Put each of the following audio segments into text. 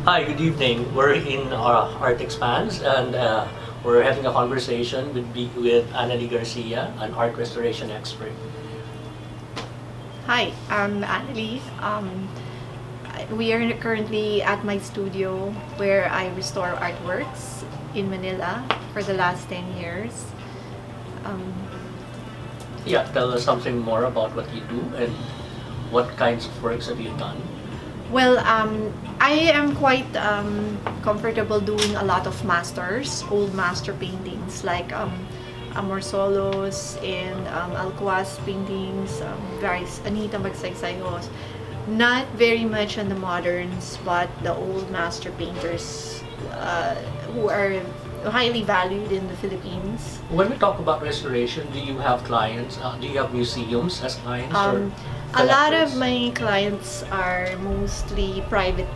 Hi, good evening. We're in Art Expands and we're having a conversation with ANNALI GARCIA, an art restoration expert. Hi, I'm ANNALI. We are currently at my studio where I restore artworks in Manila for the last 10 years. Yeah, tell us something more about what you do and what kinds of works have you done? Well, I am quite comfortable doing a lot of masters, old master paintings like Amor Solos and Alcuaz paintings, various Anita Magsaysayos. Not very much on the moderns, but the old master painters who are highly valued in the Philippines. When we talk about restoration, do you have clients? Do you have museums as clients? Or A lot collectors? of my clients are mostly private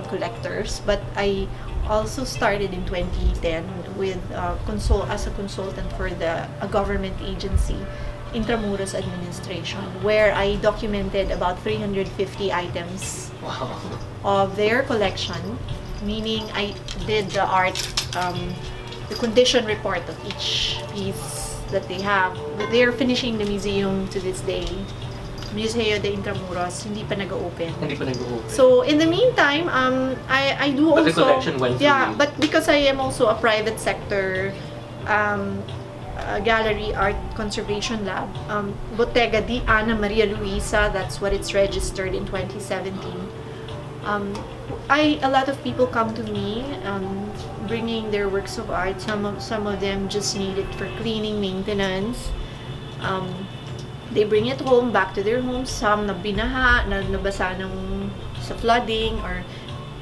collectors, but I also started in 2010 with as a consultant for a government agency, Intramuros Administration, where I documented about 350 items Wow. of their collection, meaning I did the art, the condition report of each piece that they have. They're finishing the museum to this day. Museo de Intramuros, hindi pa nag-open. Hindi pa nag-open. So in the meantime, I do But also. the collection went through Yeah, you. but because I am also a private sector gallery art conservation lab, Bottega di Ana Maria Luisa, that's what it's registered in 2017. A lot of people come to me bringing their works of art. Some of them just need it for cleaning, maintenance. They bring it home, back to their homes. Some na binaha, na nabasa ng sa flooding, or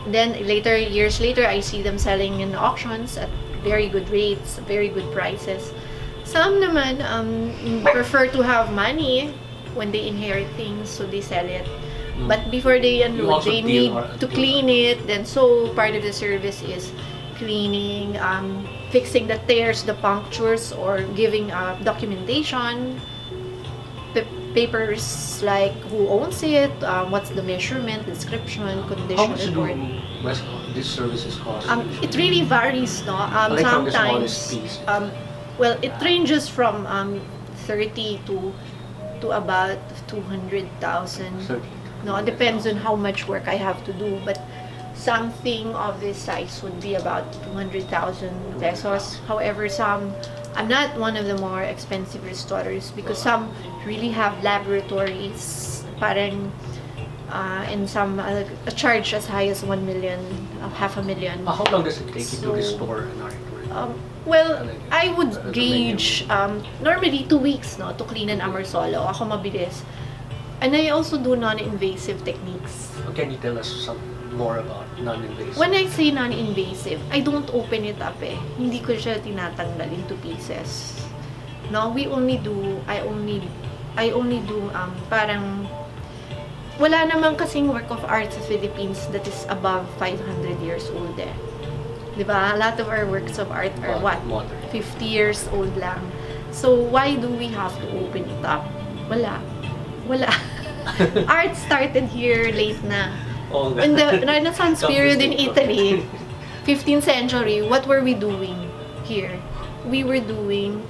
then years later, I see them selling in auctions at very good rates, very good prices. Some naman prefer to have money when they inherit things, so they sell it. But before they unload, they need to clean it. Then so part of the service is cleaning, fixing the tears, the punctures, or giving documentation. Papers like who owns it, what's the measurement, description, condition How much report. do these services cost? It really varies, no? Like from the Sometimes, smallest piece. well, it ranges from 30 to about 200,000. 30. No, it depends on how much work I have to do, but something of this size would be about 200,000 pesos. However, I'm not one of the more expensive restorers because some really have laboratories, parang, and some a charge as high as 1 million, half a million. How long does it take you to restore an artwork? Well, I would gauge normally 2 weeks, no, to clean an Amor Solo. Ako mabilis. And I also do non-invasive techniques. Can you tell us some more about non-invasive? When I say non-invasive, I don't open it up eh. Hindi ko siya tinatanggal into pieces. No, I only do parang wala namang kasing work of art sa Philippines that is above 500 years old eh. 'Di ba? A lot of our works of art are what? Modern. 50 years old lang. So why do we have to open it up? Wala. Art started here late na. Oh, In the Renaissance period in Italy, 15th century, what were we doing here? We were doing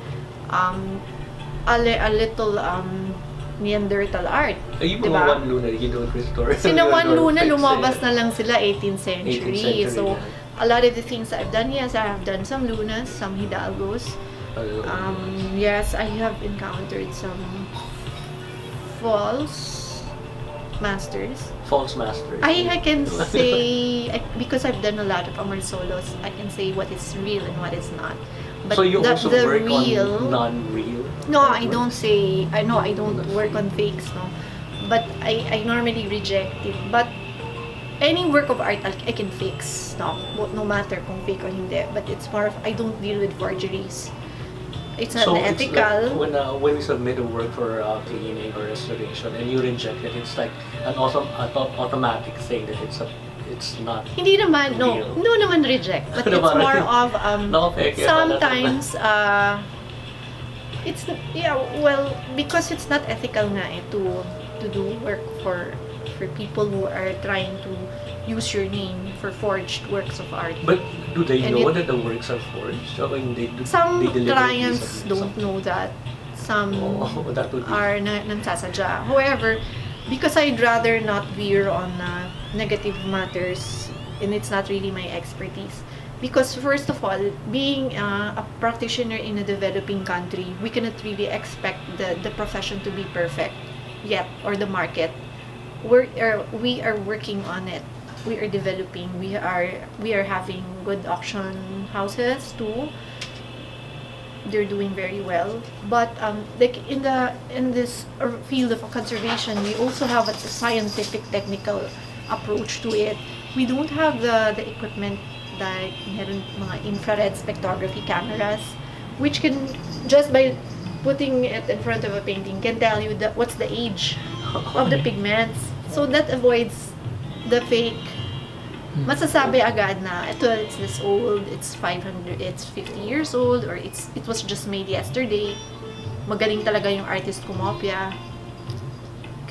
a little Neanderthal art. Yung diba? mga Juan Luna, you don't restore. Sina Juan Luna, Fix lumabas it. na lang sila 18th century. 18th century, So, yeah. a lot of the things I've done, yes, I have done some Lunas, some Hidalgos. Yes, I have encountered some false masters. False masters. I can say, because I've done a lot of Amor Solos, I can say what is real and what is not. But so you also the work real, on non-real? no, I don't work on fakes, no. But I normally reject it. But any work of art I can fix, no matter kung fake or hindi. But it's more of, I don't deal with forgeries. It's So unethical. it's like when you submit a work for cleaning or restoration and you reject it, it's like an automatic thing that it's not. Hindi naman, no. real. No naman reject. But it's more of, Nakapeke pala sometimes, it's, yeah, well, because it's not ethical nga eh, to do work for people who are trying to use your name for forged works of art. But do they And know it- that the works are forged? So when they do, Some they deliberately clients submit don't something? know that. Some Oh, that would be. are nagsasadya. However, because I'd rather not veer on negative matters, and it's not really my expertise. Because first of all, being a practitioner in a developing country, we cannot really expect the profession to be perfect yet, or the market. We are working on it. We are developing. We are having good auction houses too. They're doing very well. But like in this field of conservation, we also have a scientific technical approach to it. We don't have the equipment like meron mga infrared spectrography cameras, which can, just by putting it in front of a painting, can tell you what's the age of the pigments. So that avoids the fake. Masasabi agad na it's this old, it's 500, it's 50 years old, or it was just made yesterday. Magaling talaga yung artist kumopya.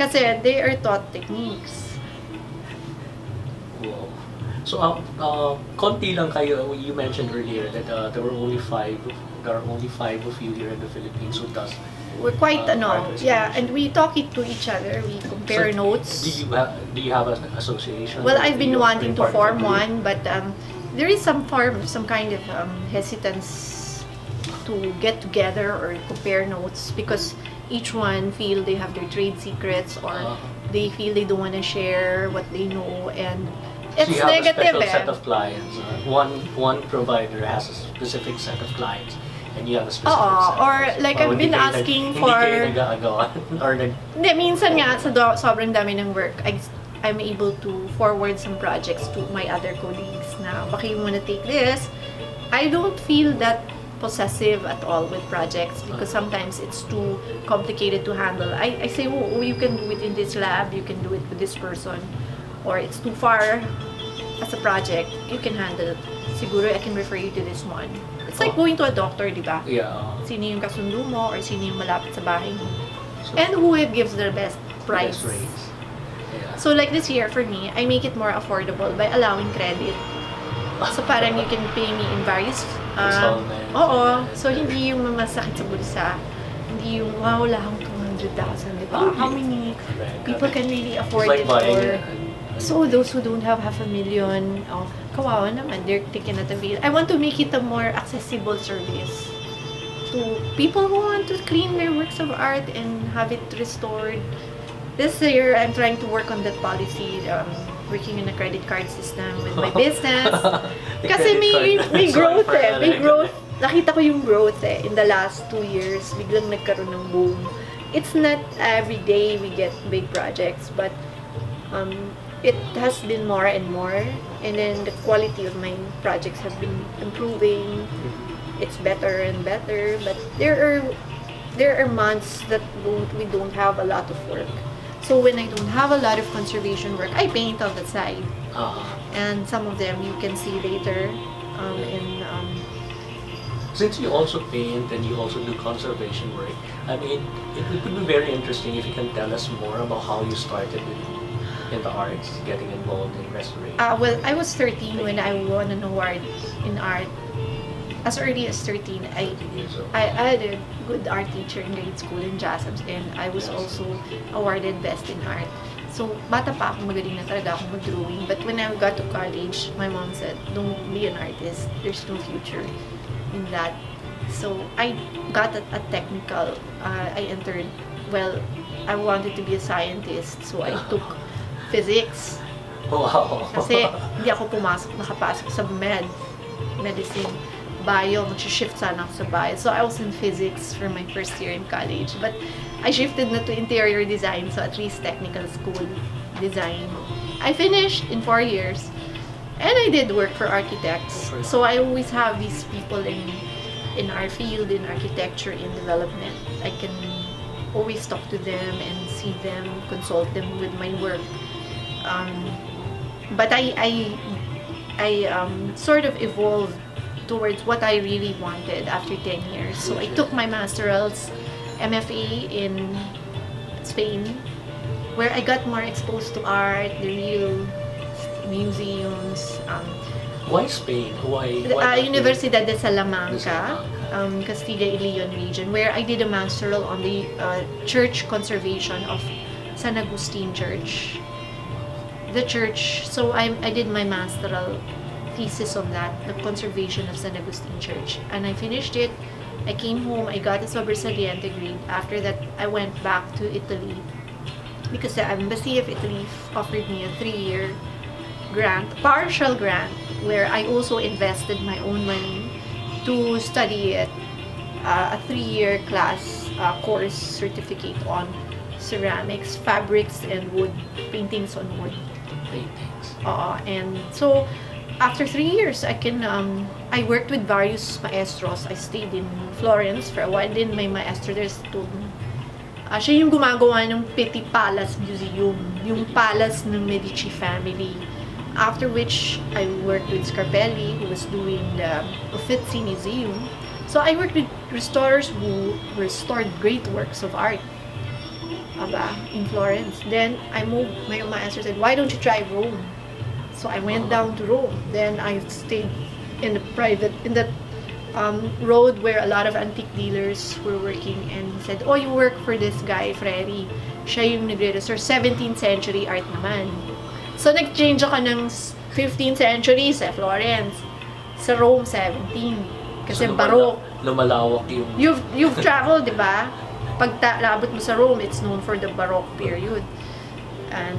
Kasi they are taught techniques. Wow. So, konti lang kayo. You mentioned earlier that there are only five of you here in the Philippines who does. We're quite art yeah, restoration. and we talk it to each other. We compare So, notes. Do you have an association? Well, or I've do been you wanting to part of form the group? one, but there is some kind of hesitance to get together or compare notes, because each one feel they have their trade secrets, or they feel they don't want to share what they know, and it's So you have negative. a special set of clients. One provider has a specific set of clients, and you have a specific set. or like I've hindi been kayo asking hindi for... kayo nag-aagawan or Hindi, minsan nga, sa sobrang dami ng work, I'm able to forward some projects to my other colleagues na, baka you wanna take this. I don't feel that possessive at all with projects, because sometimes it's too complicated to handle. I say, oh, you can do it in this lab, you can do it with this person, or it's too far as a project, you can handle it. Siguro I can refer you to this one. It's like going to a doctor, di ba? Yeah. Sino yung kasundo mo, or sino yung malapit sa bahay mo. So, And who gives the best price. best rates. Yeah. So like this year, for me, I make it more affordable by allowing credit. So parang you can pay me in various... Installments. Oo. So hindi yung masakit sa bulsa. Hindi yung, wow, wala akong 200,000, di ba? How many people can really It's afford like it buying for... So those who don't have 500,000, oh, kawawa naman, they're taking it away. I want to make it a more accessible service to people who want to clean their works of art and have it restored. This year, I'm trying to work on that policy, working in a credit card system with my business. Kasi may growth eh, may growth. Nakita ko yung growth eh, in the last 2 years, biglang nagkaroon ng boom. It's not every day we get big projects, but it has been more and more, and then the quality of my projects have been improving. It's better and better, but there are months that we don't have a lot of work. So when I don't have a lot of conservation work, I paint on the side, and some of them you can see later. Since you also paint and you also do conservation work, I mean, it would be very interesting if you can tell us more about how you started in the arts, getting involved in restoration. Well, I was 13 when I won an award in art. As early as 13, I had a good art teacher in grade school in JASABS, and I was also awarded best in art. So, bata pa ako, magaling na talaga ako mag-drawing. But when I got to college, my mom said, don't be an artist. There's no future in that. So, I got a technical. I entered, well, I wanted to be a scientist. So, I took physics. Wow. Kasi hindi ako nakapasok sa medicine. Bio, mag-shift sana ako sa bio. So I was in physics for my first year in college. But I shifted na to interior design, so at least technical school design. I finished in 4 years. And I did work for architects. So I always have these people in our field, in architecture, in development. I can always talk to them and see them, consult them with my work. But I sort of evolved towards what I really wanted after 10 years. So I took my masterals, MFA in Spain, where I got more exposed to art, the museums. Why Spain? Why not Universidad de De Salamanca, Castilla y Leon region, where I did a masteral on the church conservation of San Agustin Church. The church, so I did my masteral thesis on that, the conservation of San Agustin Church. And I finished it. I came home, I got a sobresaliente grade. After that, I went back to Italy because the Embassy of Italy offered me a 3-year grant, partial grant, where I also invested my own money to study it, a 3-year class course certificate on ceramics, fabrics, and wood, paintings on wood. paintings? And so, after 3 years, I worked with various maestros. I stayed in Florence for a while. Then my maestro there told me, siya yung gumagawa ng Pitti Palace Museum, yung palace ng Medici family. After which, I worked with Scarpelli, who was doing the Uffizi Museum. So I worked with restorers who restored great works of art in Florence. Then I moved, my master said, why don't you try Rome? So I went down to Rome. Then I stayed in the road where a lot of antique dealers were working, and he said, oh, you work for this guy, Freri. Siya yung nagre-restore 17th century art naman. So nag-change ako ng 15th century sa Florence. Sa Rome, 17. Kasi So, Baroque. lumalawak yung... You've traveled, di ba? Pag labot mo sa Rome, it's known for the Baroque period. And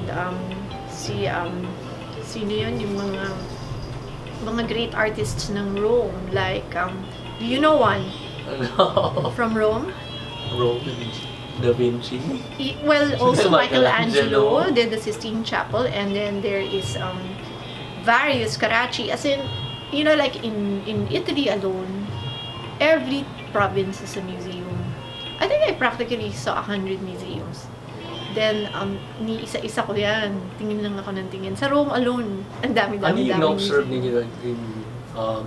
sino yun? Yung mga great artists ng Rome. Like, do you know one? From Rome? Rome, Da Vinci. Well, also Michelangelo. Michelangelo did the Sistine Chapel, and then there is various Carracci. As in, you know, like in Italy alone, every province is a museum. I think I practically saw 100 museums. Then, ni isa-isa ko yan. Tingin lang ako ng tingin. Sa Rome alone, ang dami-dami. Ano yung na-observe ninyo in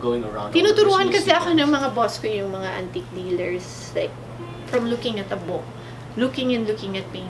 going around? Tinuturuan all those kasi ako museums? ng mga boss ko yung mga antique dealers. Like, from looking at a book, looking at paintings.